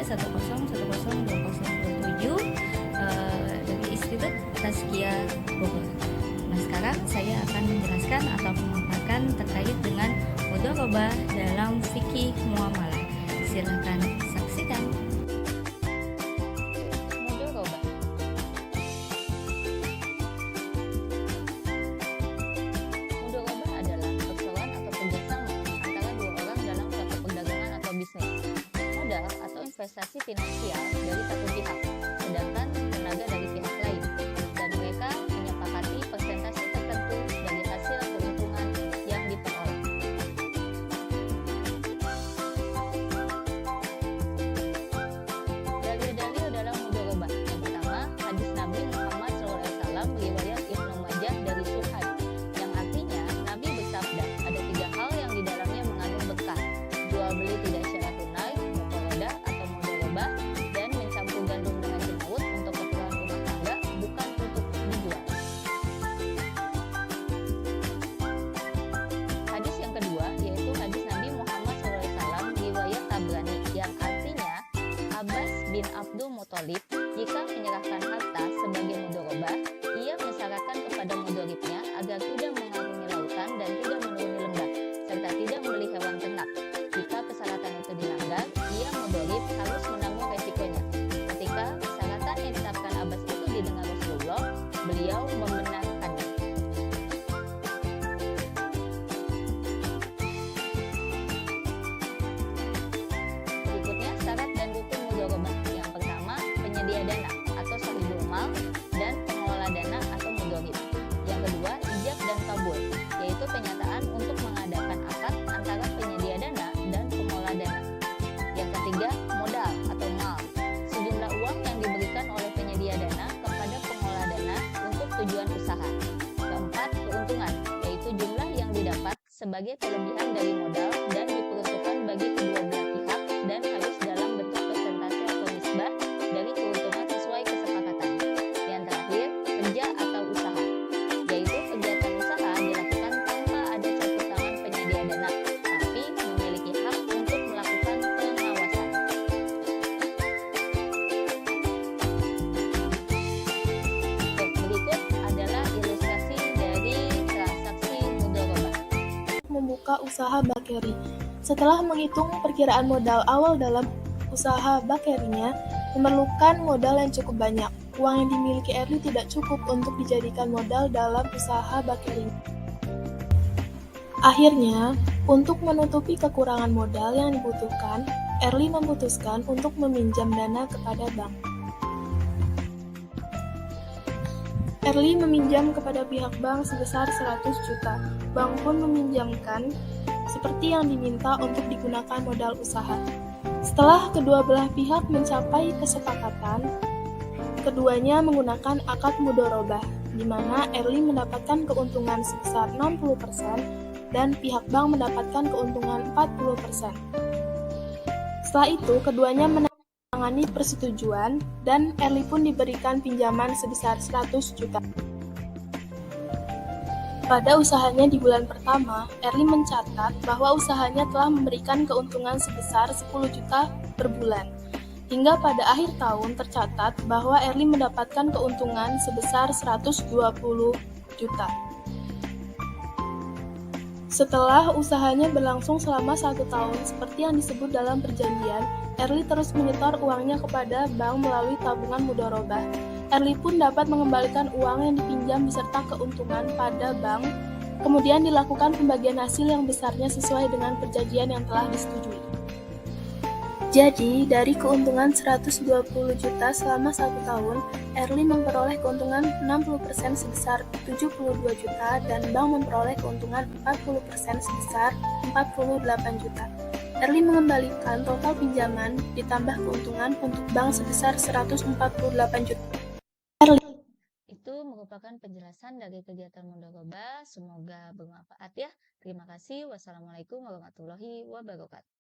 10102027 dari Institut Tazkiyah Bogor. Nah, sekarang saya akan menjelaskan atau memaparkan terkait dengan mudharabah dalam fikih muamalah. Silakan saksikan. Mudharabah. Mudharabah adalah persoalan atau kerjasama antara dua orang dalam suatu perdagangan atau bisnis. Modal atau investasi finansial dari satu pihak, sedangkan tenaga dari pihak lain, dan mereka menyepakati persentase tertentu dari hasil keuntungan yang diperoleh. Dalil-dalil dalam mudharabah. Yang pertama, hadis Nabi Muhammad SAW riwayat Ibnu Majah dari Suhaib, yang artinya Nabi bersabda, ada 3 hal yang di dalamnya mengandung berkah: jual beli tidak secara tunai, muqarodah atau mudharabah, dan mencampur gandum dengan jemawut untuk keperluan rumah tangga, bukan untuk dijual. Hadis yang kedua yaitu hadis Nabi Muhammad SAW riwayat Tabrani, yang artinya Abbas bin Abdul Muthalib jika menyerahkan harta sebagai mudharabah, ia mensyaratkan kepada mudharibnya agar tidak mengarungi lautan dan tidak menuruni lembah, serta tidak membeli hewan ternak. Jika persyaratan itu dilanggar, ia mudharib harus menanggung resikonya. Ketika persyaratan yang ditetapkan Abbas itu didengar Rasulullah, beliau membenarkannya. Berikutnya syarat dan rukun mudharabah. Yang pertama, penyedia dana atau sahibul mal dan pengelola dana atau mudharib. Yang kedua, ijab dan kabul, yaitu penyataan untuk mengadakan akad antara penyedia dana dan pengelola dana. Yang ketiga, modal atau mal, sejumlah uang yang diberikan oleh penyedia dana kepada pengelola dana untuk tujuan usaha. Keempat, keuntungan, yaitu jumlah yang didapat sebagai kelebihan dari modal dan diperuntukkan bagi kedua belah pihak dan harus dalam bentuk persentase atau nisbah dari keuntungan sesuai kesepakatan. Yang terakhir, kerja atau usaha, yaitu kegiatan usaha dilakukan tanpa ada campur tangan penyedia dana, tapi memiliki hak untuk melakukan pengawasan. Berikut adalah ilustrasi dari transaksi mudharabah. Membuka usaha bakeri. Setelah menghitung perkiraan modal awal dalam usaha bakerinya, memerlukan modal yang cukup banyak. Uang yang dimiliki Erli tidak cukup untuk dijadikan modal dalam usaha bakerinya. Akhirnya, untuk menutupi kekurangan modal yang dibutuhkan, Erli memutuskan untuk meminjam dana kepada bank. Erli meminjam kepada pihak bank sebesar 100 juta. Bank pun meminjamkan seperti yang diminta untuk digunakan modal usaha. Setelah kedua belah pihak mencapai kesepakatan, keduanya menggunakan akad mudharabah, di mana Erli mendapatkan keuntungan sebesar 60% dan pihak bank mendapatkan keuntungan 40%. Setelah itu, keduanya menandatangani persetujuan dan Erli pun diberikan pinjaman sebesar 100 juta. Pada usahanya di bulan pertama, Erli mencatat bahwa usahanya telah memberikan keuntungan sebesar 10 juta per bulan. Hingga pada akhir tahun tercatat bahwa Erli mendapatkan keuntungan sebesar 120 juta. Setelah usahanya berlangsung selama 1 tahun, seperti yang disebut dalam perjanjian, Erli terus menyetor uangnya kepada bank melalui tabungan mudharabah. Erli pun dapat mengembalikan uang yang dipinjam beserta keuntungan pada bank, kemudian dilakukan pembagian hasil yang besarnya sesuai dengan perjanjian yang telah disetujui. Jadi, dari keuntungan 120 juta selama 1 tahun, Erli memperoleh keuntungan 60% sebesar 72 juta dan bank memperoleh keuntungan 40% sebesar 48 juta. Erli mengembalikan total pinjaman ditambah keuntungan untuk bank sebesar 148 juta. Itu merupakan penjelasan dari kegiatan mudharabah. Semoga bermanfaat ya. Terima kasih. Wassalamualaikum warahmatullahi wabarakatuh.